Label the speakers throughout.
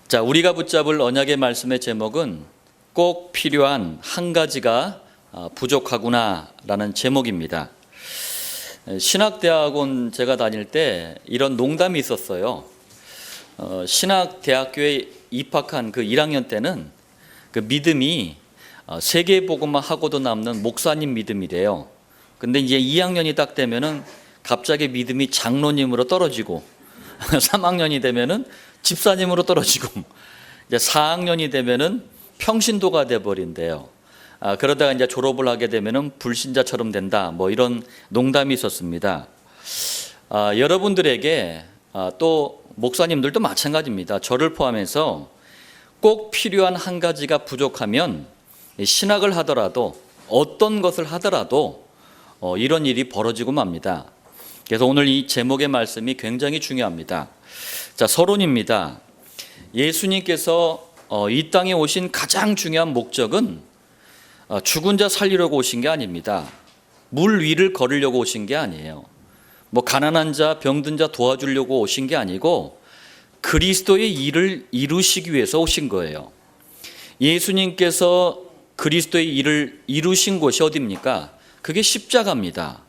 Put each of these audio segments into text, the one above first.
Speaker 1: 자, 우리가 붙잡을 언약의 말씀의 제목은 꼭 필요한 한 가지가 부족하구나라는 제목입니다. 신학대학원 제가 다닐 때 이런 농담이 있었어요. 신학대학교에 입학한 그 1학년 때는 그 믿음이 세계복음만 하고도 남는 목사님 믿음이래요. 근데 이제 2학년이 딱 되면은 갑자기 믿음이 장로님으로 떨어지고 3학년이 되면은 집사님으로 떨어지고 이제 4학년이 되면은 평신도가 돼 버린대요. 그러다가 이제 졸업을 하게 되면은 불신자처럼 된다. 뭐 이런 농담이 있었습니다. 여러분들에게 또 목사님들도 마찬가지입니다. 저를 포함해서 꼭 필요한 한 가지가 부족하면 신학을 하더라도 어떤 것을 하더라도 이런 일이 벌어지고 맙니다. 그래서 오늘 이 제목의 말씀이 굉장히 중요합니다. 자, 서론입니다. 예수님께서 이 땅에 오신 가장 중요한 목적은 죽은 자 살리려고 오신 게 아닙니다. 물 위를 걸으려고 오신 게 아니에요. 뭐 가난한 자, 병든 자 도와주려고 오신 게 아니고 그리스도의 일을 이루시기 위해서 오신 거예요. 예수님께서 그리스도의 일을 이루신 곳이 어디입니까? 그게 십자가입니다.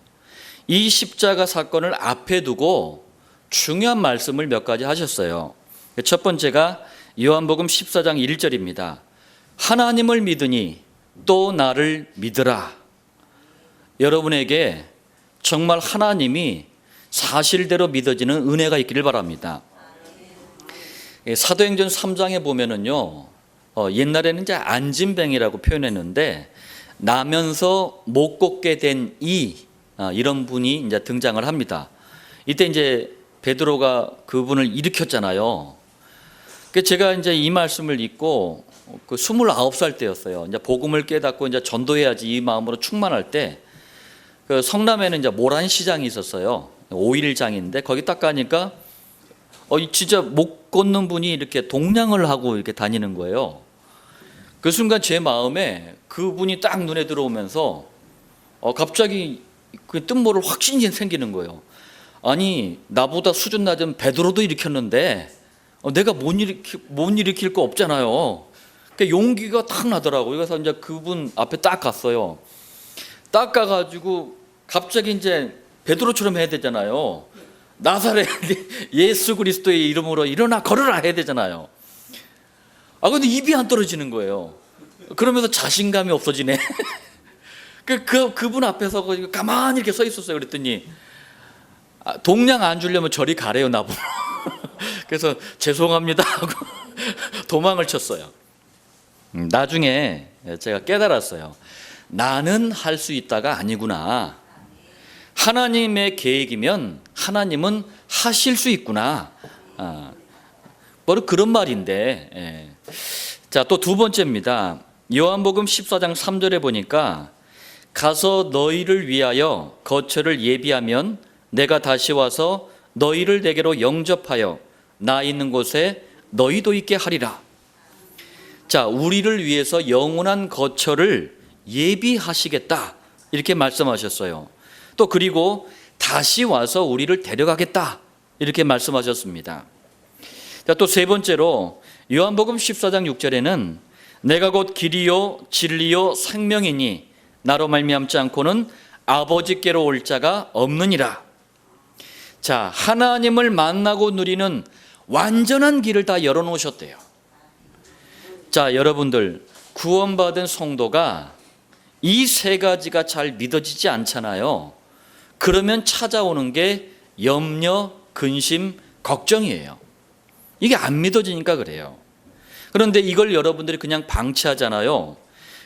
Speaker 1: 이 십자가 사건을 앞에 두고 중요한 말씀을 몇 가지 하셨어요. 첫 번째가 요한복음 14장 1절입니다. 하나님을 믿으니 또 나를 믿으라. 여러분에게 정말 하나님이 사실대로 믿어지는 은혜가 있기를 바랍니다. 사도행전 3장에 보면은요, 옛날에는 이제 안진뱅이라고 표현했는데 나면서 못 걷게 된 이런 분이 이제 등장을 합니다. 이때 이제 베드로가 그분을 일으켰잖아요. 제가 이제 이 말씀을 읽고 29살 때였어요. 이제 복음을 깨닫고 이제 전도해야지 이 마음으로 충만할 때 그 성남에는 이제 모란시장이 있었어요. 5일장인데 거기 딱 가니까 진짜 못 걷는 분이 이렇게 동냥을 하고 이렇게 다니는 거예요. 그 순간 제 마음에 그분이 딱 눈에 들어오면서 갑자기 그 뜻모를 확신이 생기는 거예요. 아니, 나보다 수준 낮은 베드로도 일으켰는데 내가 못 일으킬 거 없잖아요. 그러니까 용기가 탁 나더라고요. 그래서 이제 그분 앞에 딱 갔어요. 딱 가가지고 갑자기 이제 베드로처럼 해야 되잖아요. 나사렛 예수 그리스도의 이름으로 일어나 걸으라 해야 되잖아요. 근데 입이 안 떨어지는 거예요. 그러면서 자신감이 없어지네. 그분 앞에서 가만히 이렇게 서 있었어요. 그랬더니 동냥 안 주려면 저리 가래요, 나보고. 그래서 죄송합니다 하고 도망을 쳤어요. 나중에 제가 깨달았어요. 나는 할 수 있다가 아니구나. 하나님의 계획이면 하나님은 하실 수 있구나. 바로 그런 말인데. 자, 또 두 번째입니다. 요한복음 14장 3절에 보니까 가서 너희를 위하여 거처를 예비하면 내가 다시 와서 너희를 내게로 영접하여 나 있는 곳에 너희도 있게 하리라. 자, 우리를 위해서 영원한 거처를 예비하시겠다 이렇게 말씀하셨어요. 또 그리고 다시 와서 우리를 데려가겠다 이렇게 말씀하셨습니다. 자, 또 세 번째로 요한복음 14장 6절에는 내가 곧 길이요 진리요 생명이니 나로 말미암지 않고는 아버지께로 올 자가 없느니라. 자, 하나님을 만나고 누리는 완전한 길을 다 열어놓으셨대요. 자, 여러분들 구원받은 성도가 이 세 가지가 잘 믿어지지 않잖아요. 그러면 찾아오는 게 염려, 근심, 걱정이에요. 이게 안 믿어지니까 그래요. 그런데 이걸 여러분들이 그냥 방치하잖아요.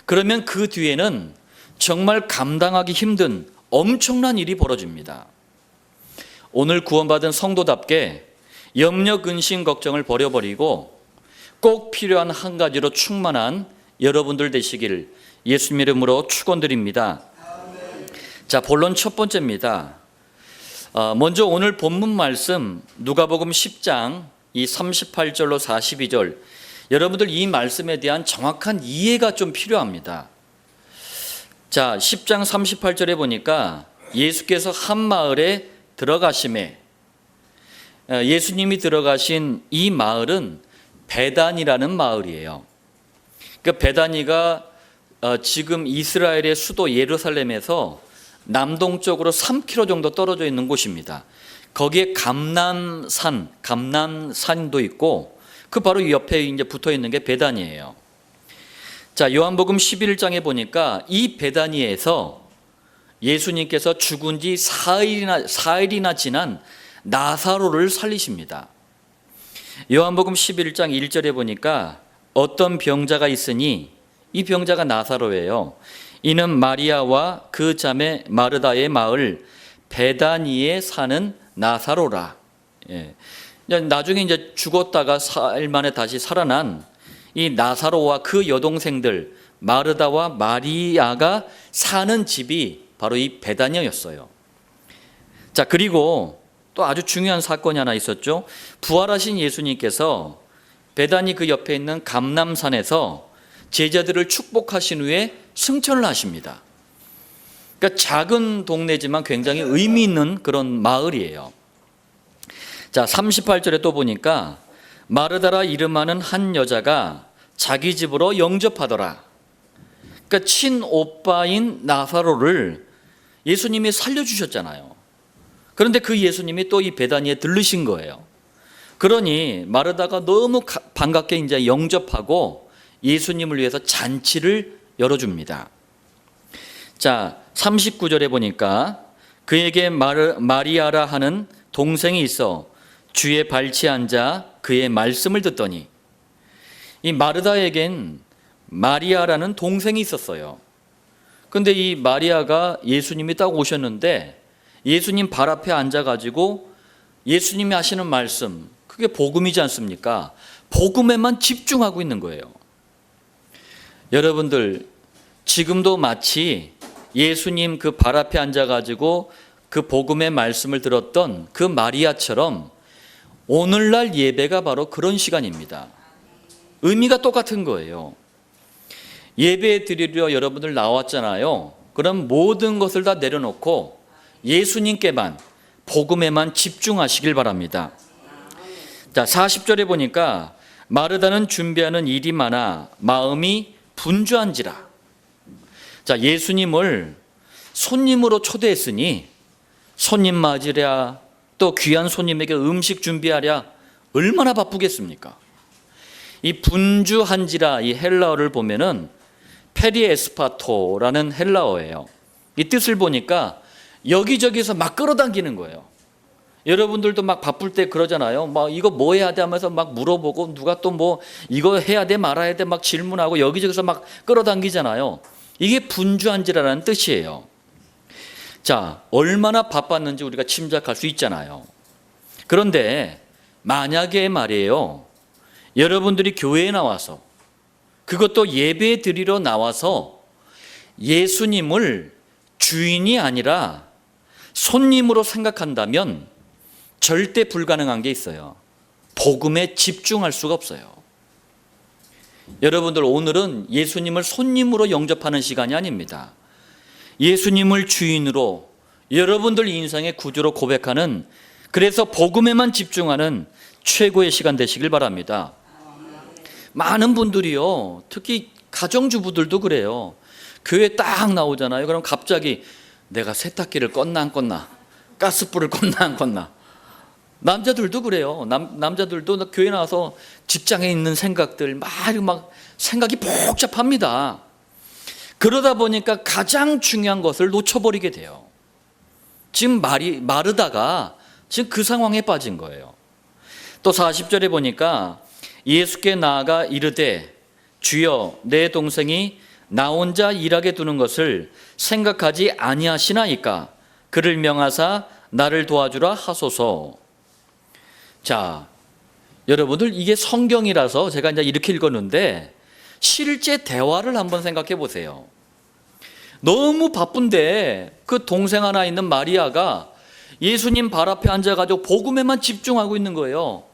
Speaker 1: 그러면 그 뒤에는 정말 감당하기 힘든 엄청난 일이 벌어집니다. 오늘 구원받은 성도답게 염려, 근심, 걱정을 버려버리고 꼭 필요한 한 가지로 충만한 여러분들 되시길 예수님 이름으로 축원드립니다. 자, 본론 첫 번째입니다. 먼저 오늘 본문 말씀 누가복음 10장 이 38절로 42절, 여러분들 이 말씀에 대한 정확한 이해가 좀 필요합니다. 자, 10장 38절에 보니까 예수께서 한 마을에 들어가심에, 예수님이 들어가신 이 마을은 베단이라는 마을이에요. 그러니까 베단이가 지금 이스라엘의 수도 예루살렘에서 남동쪽으로 3km 정도 떨어져 있는 곳입니다. 거기에 감람산도 있고 그 바로 옆에 이제 붙어 있는 게 베단이에요. 자, 요한복음 11장에 보니까 이 베다니에서 예수님께서 죽은 지 4일이나 지난 나사로를 살리십니다. 요한복음 11장 1절에 보니까 어떤 병자가 있으니 이 병자가 나사로예요. 이는 마리아와 그 자매 마르다의 마을 베다니에 사는 나사로라. 예. 나중에 이제 죽었다가 4일 만에 다시 살아난 이 나사로와 그 여동생들 마르다와 마리아가 사는 집이 바로 이 베다니였어요. 자, 그리고 또 아주 중요한 사건이 하나 있었죠. 부활하신 예수님께서 베다니 그 옆에 있는 감람산에서 제자들을 축복하신 후에 승천을 하십니다. 그러니까 작은 동네지만 굉장히 의미 있는 그런 마을이에요. 자, 38절에 또 보니까 마르다라 이름하는 한 여자가 자기 집으로 영접하더라. 그러니까 친오빠인 나사로를 예수님이 살려주셨잖아요. 그런데 그 예수님이 또 이 베다니에 들르신 거예요. 그러니 마르다가 너무 반갑게 이제 영접하고 예수님을 위해서 잔치를 열어줍니다. 자, 39절에 보니까 그에게 마리아라 하는 동생이 있어 주의 발치에 앉아 그의 말씀을 듣더니, 이 마르다에겐 마리아라는 동생이 있었어요. 근데 이 마리아가 예수님이 딱 오셨는데 예수님 발 앞에 앉아가지고 예수님이 하시는 말씀, 그게 복음이지 않습니까? 복음에만 집중하고 있는 거예요. 여러분들, 지금도 마치 예수님 그 발 앞에 앉아가지고 그 복음의 말씀을 들었던 그 마리아처럼 오늘날 예배가 바로 그런 시간입니다. 의미가 똑같은 거예요. 예배 드리려 여러분들 나왔잖아요. 그럼 모든 것을 다 내려놓고 예수님께만, 복음에만 집중하시길 바랍니다. 자, 40절에 보니까 마르다는 준비하는 일이 많아 마음이 분주한지라. 자, 예수님을 손님으로 초대했으니 손님 맞으랴, 또 귀한 손님에게 음식 준비하랴, 얼마나 바쁘겠습니까? 이 분주한지라, 이 헬라어를 보면은 페리에스파토라는 헬라어예요. 이 뜻을 보니까 여기저기서 막 끌어당기는 거예요. 여러분들도 막 바쁠 때 그러잖아요. 막 이거 뭐 해야 돼 하면서 막 물어보고, 누가 또 뭐 이거 해야 돼 말아야 돼 막 질문하고 여기저기서 막 끌어당기잖아요. 이게 분주한지라는 뜻이에요. 자, 얼마나 바빴는지 우리가 짐작할 수 있잖아요. 그런데 만약에 말이에요, 여러분들이 교회에 나와서, 그것도 예배 드리러 나와서 예수님을 주인이 아니라 손님으로 생각한다면 절대 불가능한 게 있어요. 복음에 집중할 수가 없어요. 여러분들, 오늘은 예수님을 손님으로 영접하는 시간이 아닙니다. 예수님을 주인으로, 여러분들 인생의 구주로 고백하는, 그래서 복음에만 집중하는 최고의 시간 되시길 바랍니다. 많은 분들이요, 특히 가정주부들도 그래요. 교회 딱 나오잖아요. 그럼 갑자기 내가 세탁기를 껐나 안 껐나, 가스불을 껐나 안 껐나. 남자들도 그래요. 남자들도 교회 나와서 직장에 있는 생각들 막 생각이 복잡합니다. 그러다 보니까 가장 중요한 것을 놓쳐버리게 돼요. 지금 마르다가 지금 그 상황에 빠진 거예요. 또 40절에 보니까 예수께 나아가 이르되 주여, 내 동생이 나 혼자 일하게 두는 것을 생각하지 아니하시나이까 그를 명하사 나를 도와주라 하소서. 자, 여러분들, 이게 성경이라서 제가 이제 이렇게 읽었는데 실제 대화를 한번 생각해 보세요. 너무 바쁜데 그 동생 하나 있는 마리아가 예수님 발 앞에 앉아가지고 복음에만 집중하고 있는 거예요.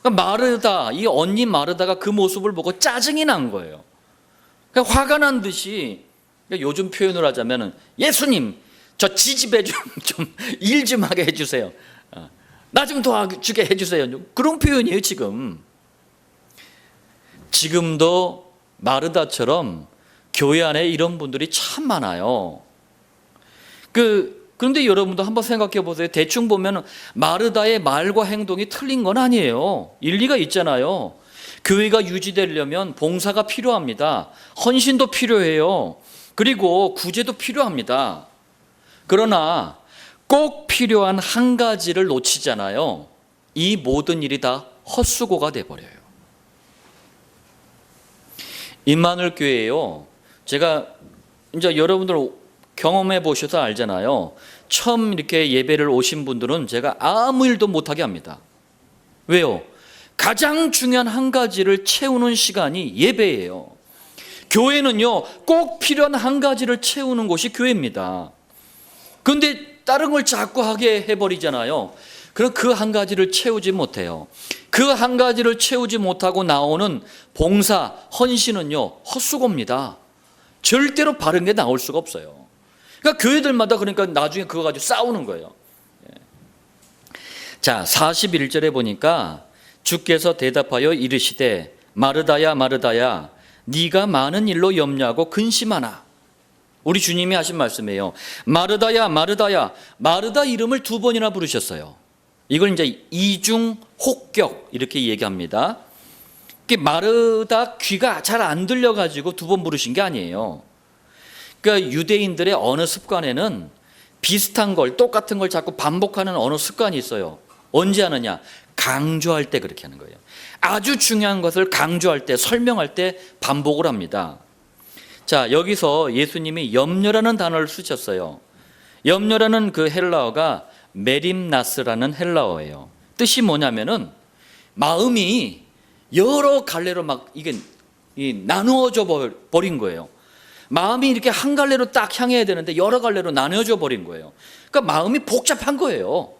Speaker 1: 그러니까 마르다, 이 언니 마르다가 그 모습을 보고 짜증이 난 거예요. 그러니까 화가 난 듯이, 그러니까 요즘 표현을 하자면 예수님, 저 지지배 좀 일 좀 하게 해주세요. 나 좀 도와주게 해주세요. 그런 표현이에요 지금. 지금도 마르다처럼 교회 안에 이런 분들이 참 많아요. 그런데 여러분도 한번 생각해 보세요. 대충 보면 마르다의 말과 행동이 틀린 건 아니에요. 일리가 있잖아요. 교회가 유지되려면 봉사가 필요합니다. 헌신도 필요해요. 그리고 구제도 필요합니다. 그러나 꼭 필요한 한 가지를 놓치잖아요. 이 모든 일이 다 헛수고가 돼버려요. 임마누엘 교회예요. 제가 이제 여러분들 경험해 보셔서 알잖아요. 처음 이렇게 예배를 오신 분들은 제가 아무 일도 못하게 합니다. 왜요? 가장 중요한 한 가지를 채우는 시간이 예배예요. 교회는요, 꼭 필요한 한 가지를 채우는 곳이 교회입니다. 그런데 다른 걸 자꾸 하게 해버리잖아요. 그럼 그 한 가지를 채우지 못해요. 그 한 가지를 채우지 못하고 나오는 봉사, 헌신은요, 헛수고입니다. 절대로 바른 게 나올 수가 없어요. 그러니까 교회들마다 그러니까 나중에 그거 가지고 싸우는 거예요. 자, 41절에 보니까 주께서 대답하여 이르시되 마르다야 마르다야 네가 많은 일로 염려하고 근심하나. 우리 주님이 하신 말씀이에요. 마르다야 마르다야. 마르다 이름을 2번이나 부르셨어요. 이걸 이제 이중 혹격 이렇게 얘기합니다. 마르다 귀가 잘 안 들려가지고 2번 부르신 게 아니에요. 그러니까 유대인들의 언어 습관에는 비슷한 걸, 똑같은 걸 자꾸 반복하는 언어 습관이 있어요. 언제 하느냐? 강조할 때 그렇게 하는 거예요. 아주 중요한 것을 강조할 때, 설명할 때 반복을 합니다. 자, 여기서 예수님이 염려라는 단어를 쓰셨어요. 염려라는 그 헬라어가 메림나스라는 헬라어예요. 뜻이 뭐냐면은 마음이 여러 갈래로 막 이게 나누어져 버린 거예요. 마음이 이렇게 한 갈래로 딱 향해야 되는데 여러 갈래로 나누어져 버린 거예요. 그러니까 마음이 복잡한 거예요.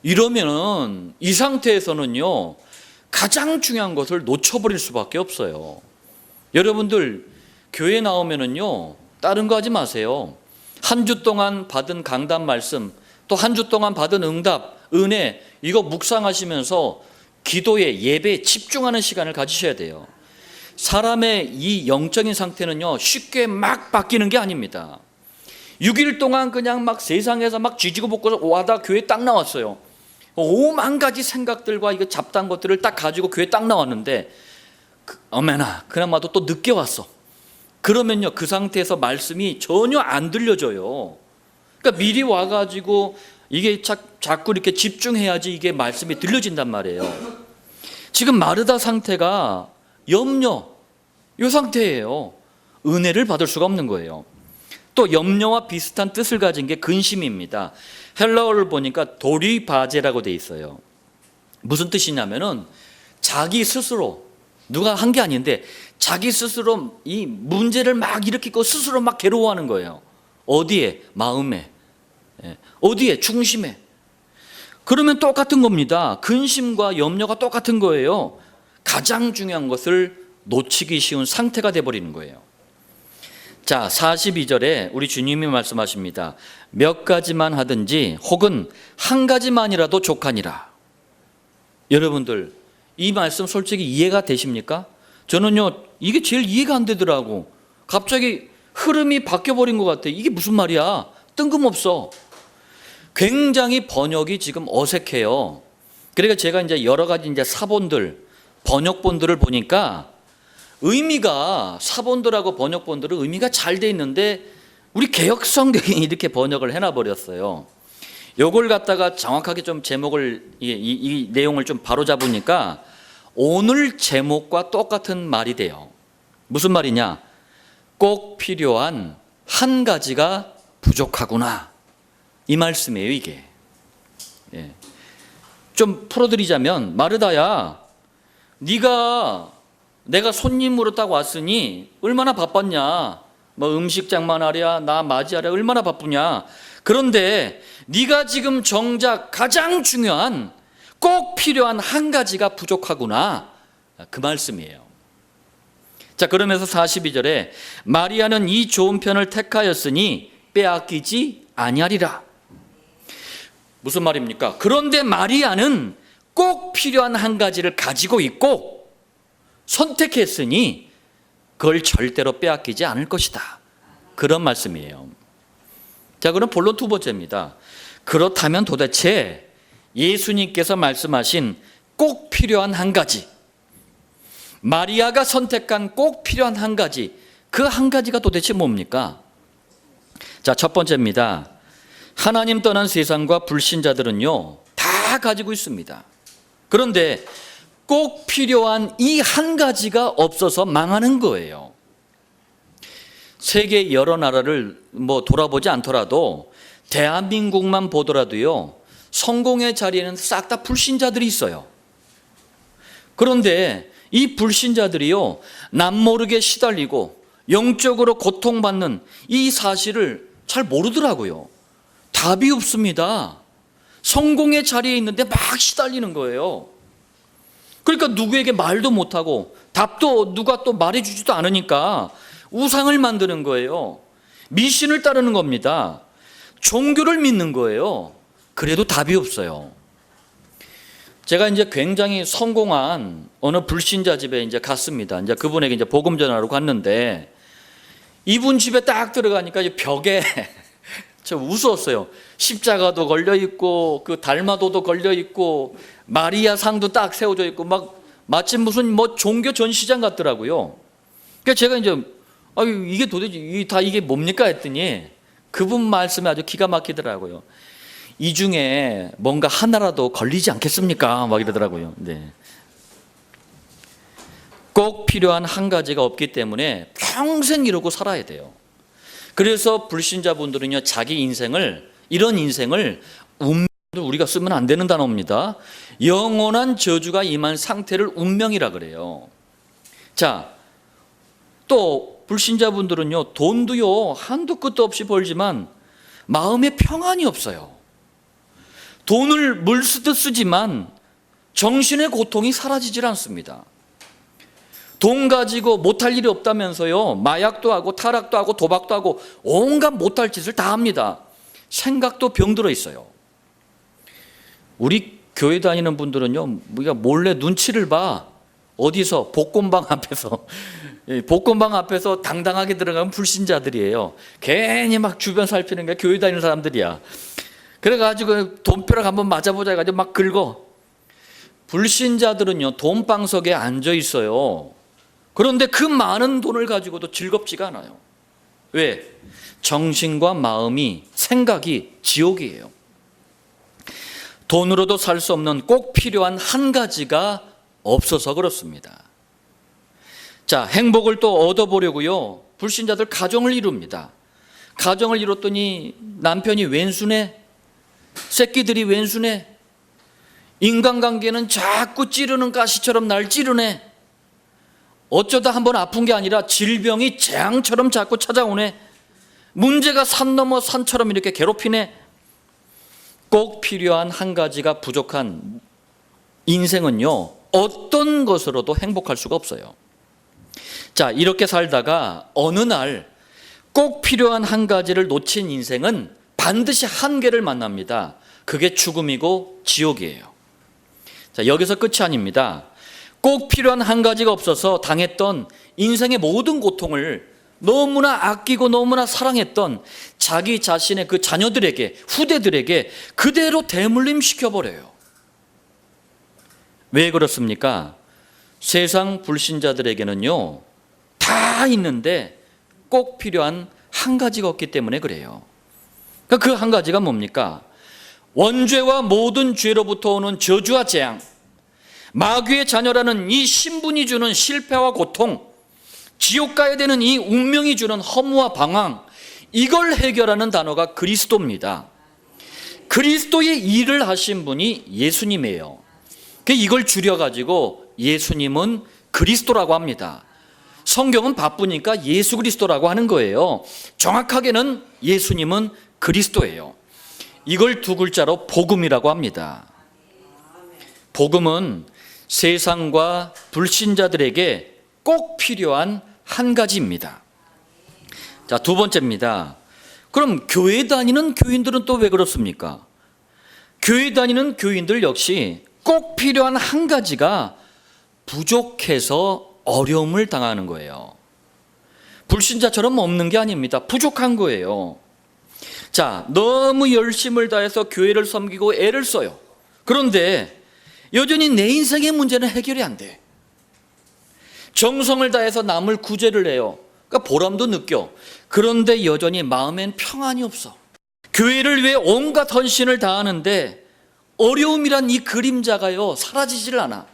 Speaker 1: 이러면은 이 상태에서는요, 가장 중요한 것을 놓쳐버릴 수밖에 없어요. 여러분들 교회 나오면은요, 다른 거 하지 마세요. 한 주 동안 받은 강단 말씀, 또 한 주 동안 받은 응답, 은혜, 이거 묵상하시면서 기도에, 예배에 집중하는 시간을 가지셔야 돼요. 사람의 이 영적인 상태는요, 쉽게 막 바뀌는 게 아닙니다. 6일 동안 그냥 막 세상에서 막 쥐지고 볶고서 와다 교회 딱 나왔어요. 5만 가지 생각들과 이거 잡다한 것들을 딱 가지고 교회 딱 나왔는데, 어메나, 그나마도 또 늦게 왔어. 그러면요, 그 상태에서 말씀이 전혀 안 들려져요. 그러니까 미리 와가지고 이게 자꾸 이렇게 집중해야지 이게 말씀이 들려진단 말이에요. 지금 마르다 상태가 염려, 이 상태예요. 은혜를 받을 수가 없는 거예요. 또 염려와 비슷한 뜻을 가진 게 근심입니다. 헬라어를 보니까 도리바제라고 돼 있어요. 무슨 뜻이냐면은 자기 스스로, 누가 한 게 아닌데 자기 스스로 이 문제를 막 일으키고 스스로 막 괴로워하는 거예요. 어디에? 마음에. 어디에? 중심에. 그러면 똑같은 겁니다. 근심과 염려가 똑같은 거예요. 가장 중요한 것을 놓치기 쉬운 상태가 돼버리는 거예요. 자, 42절에 우리 주님이 말씀하십니다. 몇 가지만 하든지 혹은 한 가지만이라도 족하니라. 여러분들 이 말씀 솔직히 이해가 되십니까? 저는요, 이게 제일 이해가 안 되더라고. 갑자기 흐름이 바뀌어버린 것 같아. 이게 무슨 말이야? 뜬금없어. 굉장히 번역이 지금 어색해요. 그러니까 제가 이제 여러 가지 이제 사본들, 번역본들을 보니까 의미가, 사본들하고 번역본들은 의미가 잘 돼 있는데 우리 개역성경이 이렇게 번역을 해놔버렸어요. 요걸 갖다가 정확하게 좀 제목을, 이 내용을 좀 바로잡으니까 오늘 제목과 똑같은 말이 돼요. 무슨 말이냐? 꼭 필요한 한 가지가 부족하구나. 이 말씀이에요, 이게. 좀 풀어드리자면, 마르다야, 내가 손님으로 딱 왔으니 얼마나 바빴냐? 뭐 음식장만 하랴, 나 맞이하랴, 얼마나 바쁘냐? 그런데 네가 지금 정작 가장 중요한 꼭 필요한 한 가지가 부족하구나. 그 말씀이에요. 자, 그러면서 42절에 마리아는 이 좋은 편을 택하였으니 빼앗기지 아니하리라. 무슨 말입니까? 그런데 마리아는 꼭 필요한 한 가지를 가지고 있고 선택했으니 그걸 절대로 빼앗기지 않을 것이다. 그런 말씀이에요. 자, 그럼 본론 두 번째입니다. 그렇다면 도대체 예수님께서 말씀하신 꼭 필요한 한 가지, 마리아가 선택한 꼭 필요한 한 가지, 그 한 가지가 도대체 뭡니까? 자, 첫 번째입니다. 하나님 떠난 세상과 불신자들은요, 다 가지고 있습니다. 그런데 꼭 필요한 이 한 가지가 없어서 망하는 거예요. 세계 여러 나라를 돌아보지 않더라도 대한민국만 보더라도요, 성공의 자리에는 싹 다 불신자들이 있어요. 그런데 이 불신자들이요, 남모르게 시달리고 영적으로 고통받는 이 사실을 잘 모르더라고요. 답이 없습니다. 성공의 자리에 있는데 막 시달리는 거예요. 그러니까 누구에게 말도 못하고 답도 누가 또 말해주지도 않으니까 우상을 만드는 거예요. 미신을 따르는 겁니다. 종교를 믿는 거예요. 그래도 답이 없어요. 제가 이제 굉장히 성공한 어느 불신자 집에 이제 갔습니다. 이제 그분에게 이제 복음 전하러 갔는데 이분 집에 딱 들어가니까 이제 벽에 저 웃었어요. 십자가도 걸려 있고 그 달마도도 걸려 있고 마리아 상도 딱 세워져 있고 막 마치 무슨 종교 전시장 같더라고요. 그러니까 제가 이제 이게 도대체 이게 뭡니까 했더니 그분 말씀이 아주 기가 막히더라고요. 이 중에 뭔가 하나라도 걸리지 않겠습니까? 막 이러더라고요. 네. 꼭 필요한 한 가지가 없기 때문에 평생 이러고 살아야 돼요. 그래서 불신자분들은요, 자기 인생을, 이런 인생을 우리가 쓰면 안 되는 단어입니다. 영원한 저주가 임한 상태를 운명이라 그래요. 자, 또 불신자분들은요, 돈도요 한도 끝도 없이 벌지만 마음에 평안이 없어요. 돈을 물 쓰듯 쓰지만 정신의 고통이 사라지질 않습니다. 돈 가지고 못할 일이 없다면서요, 마약도 하고 타락도 하고 도박도 하고 온갖 못할 짓을 다 합니다. 생각도 병들어 있어요. 우리 교회 다니는 분들은요, 우리가 몰래 눈치를 봐. 어디서? 복권방 앞에서 당당하게 들어가면 불신자들이에요. 괜히 막 주변 살피는 게 교회 다니는 사람들이야. 그래가지고 돈벼락 한번 맞아보자 해가지고 막 긁어. 불신자들은요, 돈방석에 앉아 있어요. 그런데 그 많은 돈을 가지고도 즐겁지가 않아요. 왜? 정신과 마음이, 생각이 지옥이에요. 돈으로도 살 수 없는 꼭 필요한 한 가지가 없어서 그렇습니다. 자, 행복을 또 얻어보려고요, 불신자들 가정을 이룹니다. 가정을 이뤘더니 남편이 왼수네, 새끼들이 왼수네, 인간관계는 자꾸 찌르는 가시처럼 날 찌르네, 어쩌다 한번 아픈 게 아니라 질병이 재앙처럼 자꾸 찾아오네, 문제가 산 넘어 산처럼 이렇게 괴롭히네. 꼭 필요한 한 가지가 부족한 인생은요, 어떤 것으로도 행복할 수가 없어요. 자, 이렇게 살다가 어느 날 꼭 필요한 한 가지를 놓친 인생은 반드시 한계를 만납니다. 그게 죽음이고 지옥이에요. 자, 여기서 끝이 아닙니다. 꼭 필요한 한 가지가 없어서 당했던 인생의 모든 고통을 너무나 아끼고 너무나 사랑했던 자기 자신의 그 자녀들에게, 후대들에게 그대로 대물림 시켜버려요. 왜 그렇습니까? 세상 불신자들에게는요, 다 있는데 꼭 필요한 한 가지가 없기 때문에 그래요. 그 한 가지가 뭡니까? 원죄와 모든 죄로부터 오는 저주와 재앙, 마귀의 자녀라는 이 신분이 주는 실패와 고통, 지옥 가야 되는 이 운명이 주는 허무와 방황, 이걸 해결하는 단어가 그리스도입니다. 그리스도의 일을 하신 분이 예수님이에요. 이걸 줄여가지고 예수님은 그리스도라고 합니다. 성경은 바쁘니까 예수 그리스도라고 하는 거예요. 정확하게는 예수님은 그리스도예요. 이걸 두 글자로 복음이라고 합니다. 복음은 세상과 불신자들에게 꼭 필요한 한 가지입니다. 자, 두 번째입니다. 그럼 교회 다니는 교인들은 또 왜 그렇습니까? 교회 다니는 교인들 역시 꼭 필요한 한 가지가 부족해서 어려움을 당하는 거예요. 불신자처럼 없는 게 아닙니다. 부족한 거예요. 자, 너무 열심을 다해서 교회를 섬기고 애를 써요. 그런데 여전히 내 인생의 문제는 해결이 안 돼. 정성을 다해서 남을 구제를 해요. 그러니까 보람도 느껴. 그런데 여전히 마음엔 평안이 없어. 교회를 위해 온갖 헌신을 다하는데 어려움이란 이 그림자가요, 사라지질 않아.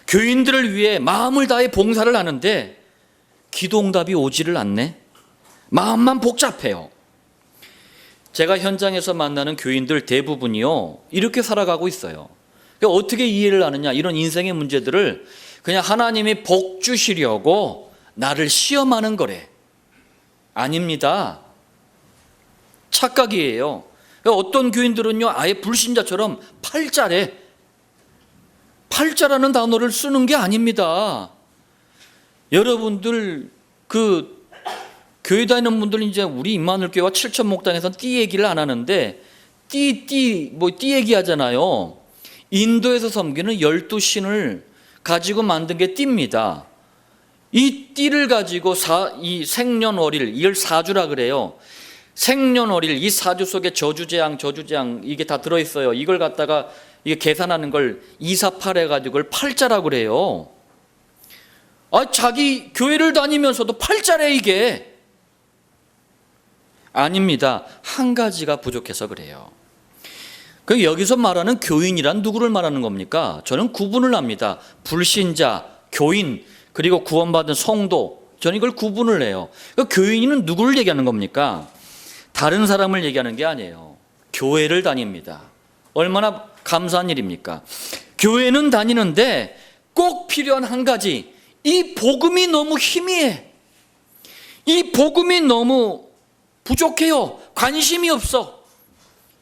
Speaker 1: 교인들을 위해 마음을 다해 봉사를 하는데 기도응답이 오지를 않네. 마음만 복잡해요. 제가 현장에서 만나는 교인들 대부분이요, 이렇게 살아가고 있어요. 그러니까 어떻게 이해를 하느냐, 이런 인생의 문제들을 그냥 하나님이 복 주시려고 나를 시험하는 거래. 아닙니다. 착각이에요. 그러니까 어떤 교인들은요, 아예 불신자처럼 팔자래. 팔자라는 단어를 쓰는 게 아닙니다. 여러분들 교회 다니는 분들은 이제 우리 임마누엘교회와 칠천목당에서는 띠 얘기를 안 하는데 띠 얘기하잖아요. 인도에서 섬기는 12신을 가지고 만든 게 띠입니다. 이 띠를 가지고 이 생년월일, 이걸 사주라 그래요. 생년월일, 이 사주 속에 저주재앙 이게 다 들어있어요. 이걸 갖다가 이게 계산하는 걸 248 해가지고 그걸 팔자라고 그래요. 자기 교회를 다니면서도 팔자래 이게. 아닙니다. 한 가지가 부족해서 그래요. 그 여기서 말하는 교인이란 누구를 말하는 겁니까? 저는 구분을 합니다. 불신자, 교인, 그리고 구원받은 성도, 저는 이걸 구분을 해요. 그 교인은 누구를 얘기하는 겁니까? 다른 사람을 얘기하는 게 아니에요. 교회를 다닙니다. 얼마나 감사한 일입니까? 교회는 다니는데 꼭 필요한 한 가지, 이 복음이 너무 희미해. 이 복음이 너무 부족해요. 관심이 없어.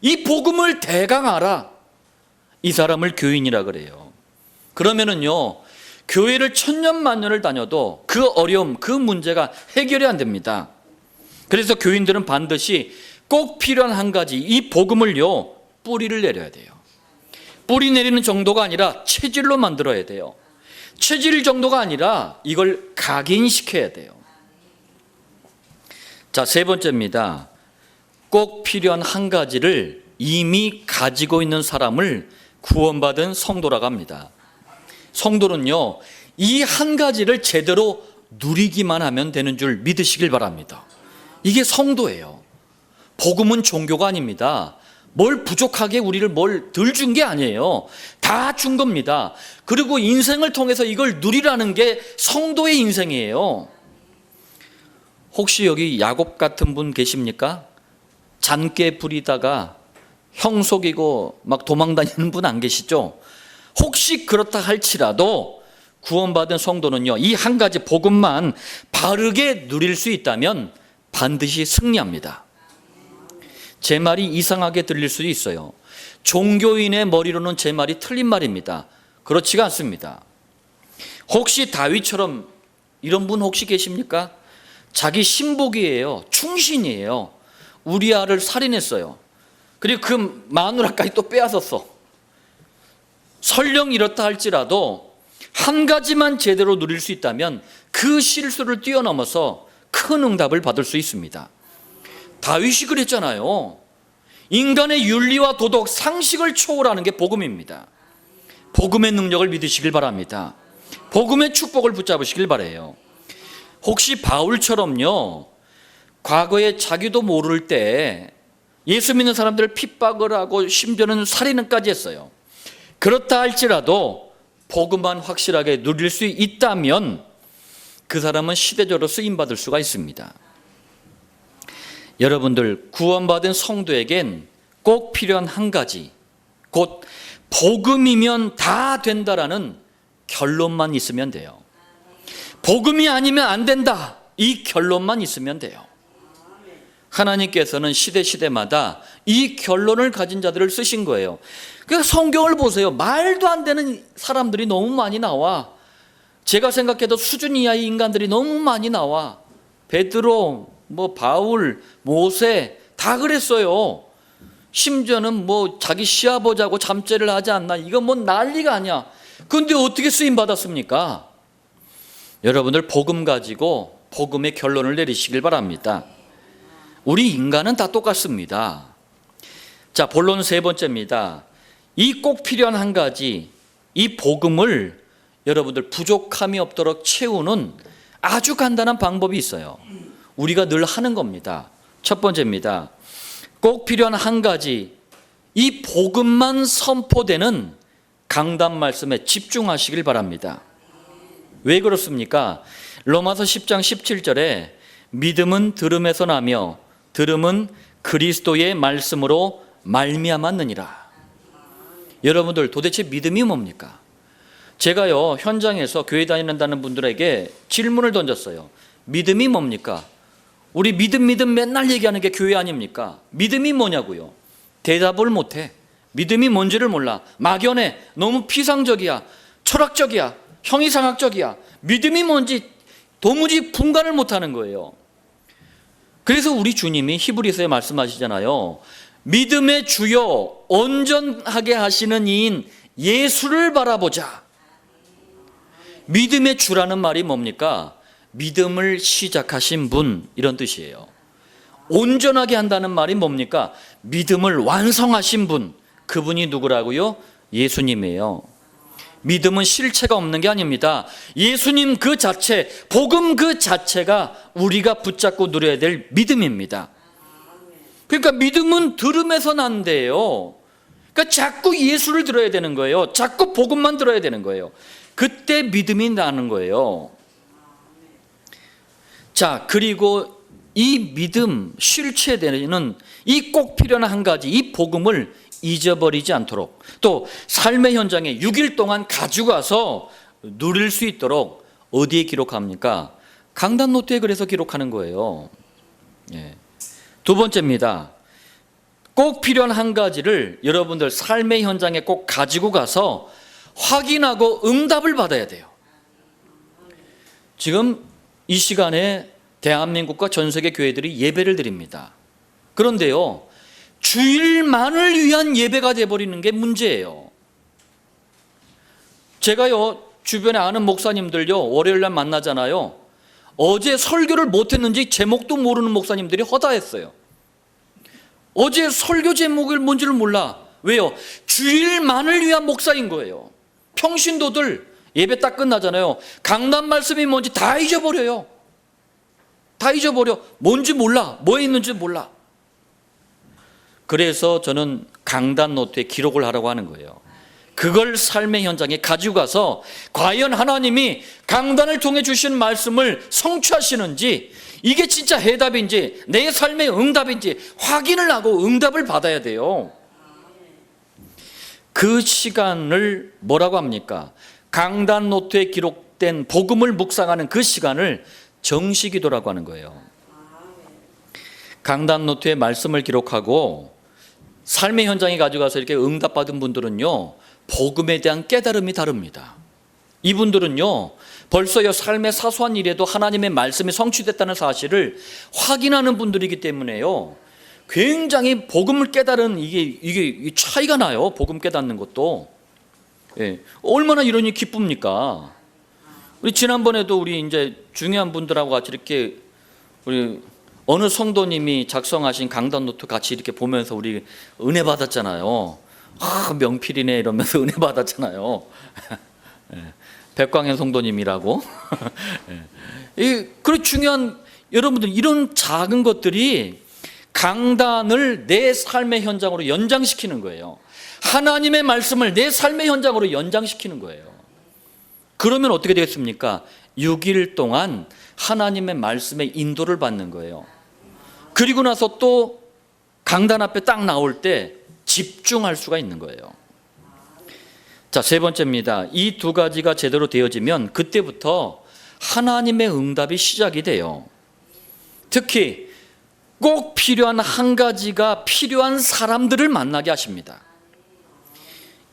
Speaker 1: 이 복음을 대강 알아. 이 사람을 교인이라 그래요. 그러면은요, 교회를 천년만년을 다녀도 그 어려움, 그 문제가 해결이 안 됩니다. 그래서 교인들은 반드시 꼭 필요한 한 가지, 이 복음을요, 뿌리를 내려야 돼요. 뿌리 내리는 정도가 아니라 체질로 만들어야 돼요. 체질 정도가 아니라 이걸 각인시켜야 돼요. 자, 세 번째입니다. 꼭 필요한 한 가지를 이미 가지고 있는 사람을 구원받은 성도라고 합니다. 성도는요, 이 한 가지를 제대로 누리기만 하면 되는 줄 믿으시길 바랍니다. 이게 성도예요. 복음은 종교가 아닙니다. 뭘 부족하게 우리를 뭘 덜 준 게 아니에요. 다 준 겁니다. 그리고 인생을 통해서 이걸 누리라는 게 성도의 인생이에요. 혹시 여기 야곱 같은 분 계십니까? 잔꾀 부리다가 형 속이고 막 도망다니는 분 안 계시죠? 혹시 그렇다 할지라도 구원받은 성도는요, 이 한 가지 복음만 바르게 누릴 수 있다면 반드시 승리합니다. 제 말이 이상하게 들릴 수도 있어요. 종교인의 머리로는 제 말이 틀린 말입니다. 그렇지가 않습니다. 혹시 다윗처럼 이런 분 혹시 계십니까? 자기 신복이에요. 충신이에요. 우리아를 살인했어요. 그리고 그 마누라까지 또 빼앗았어. 설령 이렇다 할지라도 한 가지만 제대로 누릴 수 있다면 그 실수를 뛰어넘어서 큰 응답을 받을 수 있습니다. 다윗이 그랬잖아요. 인간의 윤리와 도덕, 상식을 초월하는 게 복음입니다. 복음의 능력을 믿으시길 바랍니다. 복음의 축복을 붙잡으시길 바라요. 혹시 바울처럼요, 과거에 자기도 모를 때 예수 믿는 사람들을 핍박을 하고 심지어는 살인까지 했어요. 그렇다 할지라도 복음만 확실하게 누릴 수 있다면 그 사람은 시대적으로 쓰임받을 수가 있습니다. 여러분들, 구원받은 성도에겐 꼭 필요한 한 가지, 곧 복음이면 다 된다라는 결론만 있으면 돼요. 복음이 아니면 안 된다, 이 결론만 있으면 돼요. 하나님께서는 시대마다 이 결론을 가진 자들을 쓰신 거예요. 그러니까 성경을 보세요. 말도 안 되는 사람들이 너무 많이 나와. 제가 생각해도 수준 이하의 인간들이 너무 많이 나와. 베드로, 바울, 모세 다 그랬어요. 심지어는 자기 시아버지하고 잠자리를 하지 않나, 이건 난리가 아니야. 근데 어떻게 쓰임 받았습니까? 여러분들 복음 가지고 복음의 결론을 내리시길 바랍니다. 우리 인간은 다 똑같습니다. 자, 본론 세 번째입니다. 이 꼭 필요한 한 가지, 이 복음을 여러분들 부족함이 없도록 채우는 아주 간단한 방법이 있어요. 우리가 늘 하는 겁니다. 첫 번째입니다. 꼭 필요한 한 가지, 이 복음만 선포되는 강단 말씀에 집중하시길 바랍니다. 왜 그렇습니까? 로마서 10장 17절에 믿음은 들음에서 나며 들음은 그리스도의 말씀으로 말미암았느니라. 여러분들 도대체 믿음이 뭡니까? 제가요 현장에서 교회 다니는다는 분들에게 질문을 던졌어요. 믿음이 뭡니까? 우리 믿음 맨날 얘기하는 게 교회 아닙니까? 믿음이 뭐냐고요? 대답을 못해. 믿음이 뭔지를 몰라. 막연해. 너무 피상적이야. 철학적이야. 형이상학적이야. 믿음이 뭔지 도무지 분간을 못하는 거예요. 그래서 우리 주님이 히브리서에 말씀하시잖아요. 믿음의 주요 온전하게 하시는 이인 예수를 바라보자. 믿음의 주라는 말이 뭡니까? 믿음을 시작하신 분, 이런 뜻이에요. 온전하게 한다는 말이 뭡니까? 믿음을 완성하신 분, 그분이 누구라고요? 예수님이에요. 믿음은 실체가 없는 게 아닙니다. 예수님 그 자체, 복음 그 자체가 우리가 붙잡고 누려야 될 믿음입니다. 그러니까 믿음은 들음에서 난대요. 그러니까 자꾸 예수를 들어야 되는 거예요. 자꾸 복음만 들어야 되는 거예요. 그때 믿음이 나는 거예요. 자, 그리고 이 믿음 실체되는 이 꼭 필요한 한 가지, 이 복음을 잊어버리지 않도록, 또 삶의 현장에 6일 동안 가져가서 누릴 수 있도록 어디에 기록합니까? 강단 노트에 그래서 기록하는 거예요. 예. 두 번째입니다. 꼭 필요한 한 가지를 여러분들 삶의 현장에 꼭 가지고 가서 확인하고 응답을 받아야 돼요. 지금 이 시간에 대한민국과 전 세계 교회들이 예배를 드립니다. 그런데요, 주일만을 위한 예배가 돼버리는 게 문제예요. 제가요 주변에 아는 목사님들요 월요일날 만나잖아요. 어제 설교를 못했는지 제목도 모르는 목사님들이 허다했어요. 어제 설교 제목이 뭔지를 몰라. 왜요? 주일만을 위한 목사인 거예요. 평신도들 예배 딱 끝나잖아요. 강단 말씀이 뭔지 다 잊어버려요. 다 잊어버려. 뭔지 몰라. 뭐에 있는지 몰라. 그래서 저는 강단 노트에 기록을 하라고 하는 거예요. 그걸 삶의 현장에 가지고 가서 과연 하나님이 강단을 통해 주신 말씀을 성취하시는지, 이게 진짜 해답인지 내 삶의 응답인지 확인을 하고 응답을 받아야 돼요. 그 시간을 뭐라고 합니까? 강단 노트에 기록된 복음을 묵상하는 그 시간을 정시기도라고 하는 거예요. 강단 노트에 말씀을 기록하고 삶의 현장에 가져가서 이렇게 응답받은 분들은요, 복음에 대한 깨달음이 다릅니다. 이분들은요, 벌써요 삶의 사소한 일에도 하나님의 말씀이 성취됐다는 사실을 확인하는 분들이기 때문에요, 굉장히 복음을 깨달은 이게 차이가 나요. 복음 깨닫는 것도. 예, 얼마나 이러니 기쁩니까? 우리 지난번에도 우리 이제 중요한 분들하고 같이 이렇게 우리 어느 성도님이 작성하신 강단 노트 같이 이렇게 보면서 우리 은혜 받았잖아요. 아, 명필이네 이러면서 은혜 받았잖아요. 백광현 성도님이라고. 그 중요한, 여러분들 이런 작은 것들이 강단을 내 삶의 현장으로 연장시키는 거예요. 하나님의 말씀을 내 삶의 현장으로 연장시키는 거예요. 그러면 어떻게 되겠습니까? 6일 동안 하나님의 말씀의 인도를 받는 거예요. 그리고 나서 또 강단 앞에 딱 나올 때 집중할 수가 있는 거예요. 자, 세 번째입니다. 이 두 가지가 제대로 되어지면 그때부터 하나님의 응답이 시작이 돼요. 특히 꼭 필요한 한 가지가 필요한 사람들을 만나게 하십니다.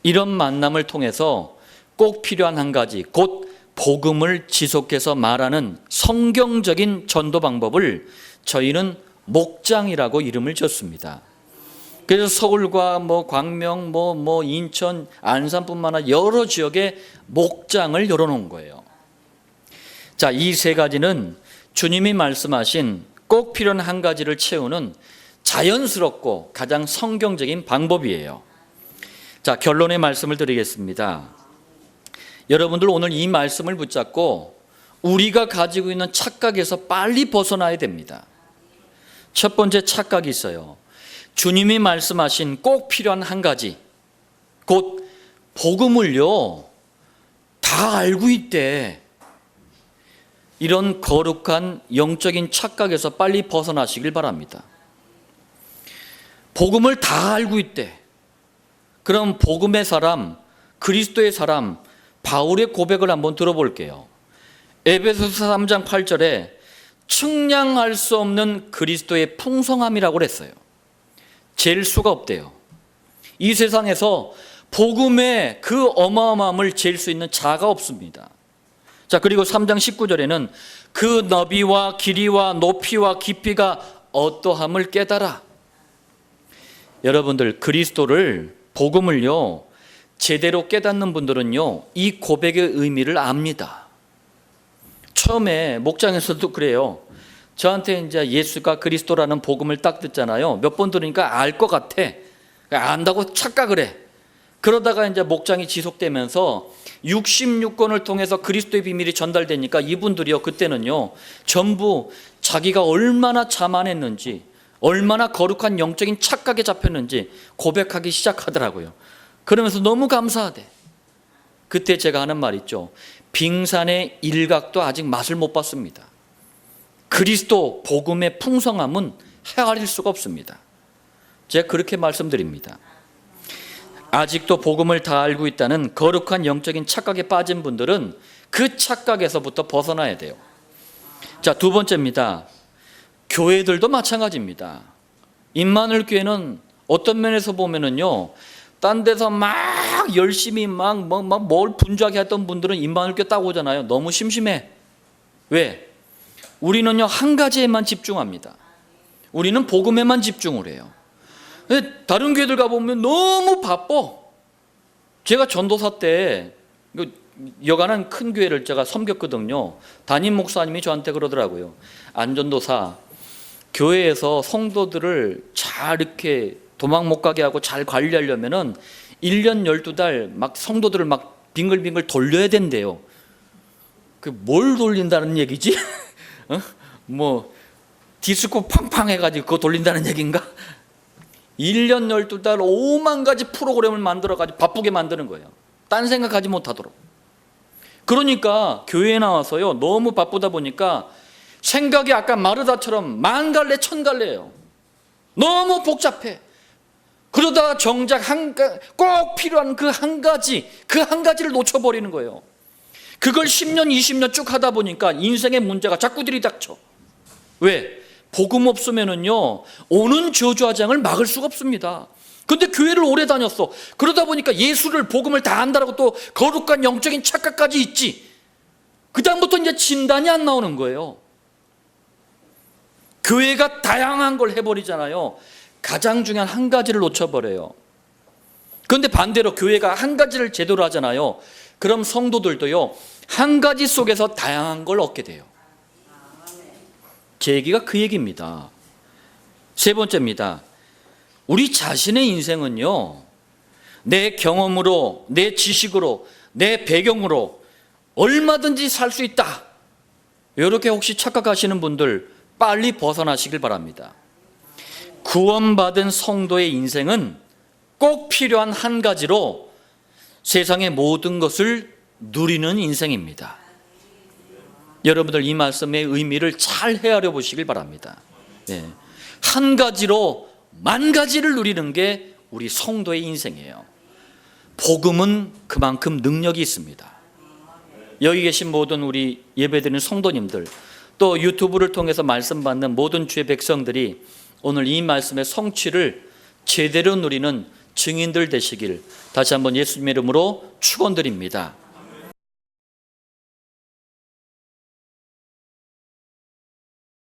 Speaker 1: 이런 만남을 통해서 꼭 필요한 한 가지, 곧 복음을 지속해서 말하는 성경적인 전도 방법을 저희는 목장이라고 이름을 줬습니다. 그래서 서울과 광명, 인천, 안산뿐만 아니라 여러 지역에 목장을 열어놓은 거예요. 자, 이 세 가지는 주님이 말씀하신 꼭 필요한 한 가지를 채우는 자연스럽고 가장 성경적인 방법이에요. 자, 결론의 말씀을 드리겠습니다. 여러분들 오늘 이 말씀을 붙잡고 우리가 가지고 있는 착각에서 빨리 벗어나야 됩니다. 첫 번째 착각이 있어요. 주님이 말씀하신 꼭 필요한 한 가지, 곧 복음을요 다 알고 있대. 이런 거룩한 영적인 착각에서 빨리 벗어나시길 바랍니다. 복음을 다 알고 있대. 그럼 복음의 사람, 그리스도의 사람 바울의 고백을 한번 들어볼게요. 에베소서 3장 8절에 측량할 수 없는 그리스도의 풍성함이라고 그랬어요. 잴 수가 없대요. 이 세상에서 복음의 그 어마어마함을 잴 수 있는 자가 없습니다. 자, 그리고 3장 19절에는 그 너비와 길이와 높이와 깊이가 어떠함을 깨달아. 여러분들 그리스도를, 복음을요 제대로 깨닫는 분들은요 이 고백의 의미를 압니다. 처음에 목장에서도 그래요. 저한테 이제 예수가 그리스도라는 복음을 딱 듣잖아요. 몇 번 들으니까 알 것 같아. 안다고 착각을 해. 그러다가 이제 목장이 지속되면서 66권을 통해서 그리스도의 비밀이 전달되니까 이분들이요 그때는요 전부 자기가 얼마나 자만했는지, 얼마나 거룩한 영적인 착각에 잡혔는지 고백하기 시작하더라고요. 그러면서 너무 감사하대. 그때 제가 하는 말 있죠. 빙산의 일각도 아직 맛을 못 봤습니다. 그리스도 복음의 풍성함은 헤아릴 수가 없습니다. 제가 그렇게 말씀드립니다. 아직도 복음을 다 알고 있다는 거룩한 영적인 착각에 빠진 분들은 그 착각에서부터 벗어나야 돼요. 자, 두 번째입니다. 교회들도 마찬가지입니다. 임마누엘 교회는 어떤 면에서 보면은요, 딴 데서 막 열심히 뭘 분주하게 했던 분들은 임마누엘 교회 딱 오잖아요. 너무 심심해. 왜? 우리는요 한 가지에만 집중합니다. 우리는 복음에만 집중을 해요. 다른 교회들 가보면 너무 바빠. 제가 전도사 때 여간한 큰 교회를 제가 섬겼거든요. 담임 목사님이 저한테 그러더라고요. 안전도사, 교회에서 성도들을 잘 이렇게 도망 못 가게 하고 잘 관리하려면은 1년 12달 막 성도들을 막 빙글빙글 돌려야 된대요. 그 뭘 돌린다는 얘기지? 뭐 디스코 팡팡 해가지고 그거 돌린다는 얘기인가? 1년 12달 5만 가지 프로그램을 만들어가지고 바쁘게 만드는 거예요. 딴 생각하지 못하도록. 그러니까 교회에 나와서요 너무 바쁘다 보니까 생각이 아까 마르다처럼 만갈래 천갈래예요. 너무 복잡해. 그러다가 정작 꼭 필요한 그 한 가지를 놓쳐버리는 거예요. 그걸 10년 20년 쭉 하다 보니까 인생의 문제가 자꾸 들이닥쳐. 왜? 복음 없으면은요 오는 저주화장을 막을 수가 없습니다. 근데 교회를 오래 다녔어. 그러다 보니까 예수를, 복음을 다 안다라고 또 거룩한 영적인 착각까지 있지. 그 다음부터 이제 진단이 안 나오는 거예요. 교회가 다양한 걸 해버리잖아요. 가장 중요한 한 가지를 놓쳐버려요. 그런데 반대로 교회가 한 가지를 제대로 하잖아요. 그럼 성도들도요 한 가지 속에서 다양한 걸 얻게 돼요. 제 얘기가 그 얘기입니다. 세 번째입니다. 우리 자신의 인생은요 내 경험으로, 내 지식으로, 내 배경으로 얼마든지 살 수 있다. 이렇게 혹시 착각하시는 분들 빨리 벗어나시길 바랍니다. 구원받은 성도의 인생은 꼭 필요한 한 가지로 세상의 모든 것을 누리는 인생입니다. 여러분들 이 말씀의 의미를 잘 헤아려 보시길 바랍니다. 한 가지로 만 가지를 누리는 게 우리 성도의 인생이에요. 복음은 그만큼 능력이 있습니다. 여기 계신 모든 우리 예배드리는 성도님들, 또 유튜브를 통해서 말씀 받는 모든 주의 백성들이 오늘 이 말씀의 성취를 제대로 누리는 증인들 되시길 다시 한번 예수님의 이름으로 축원드립니다.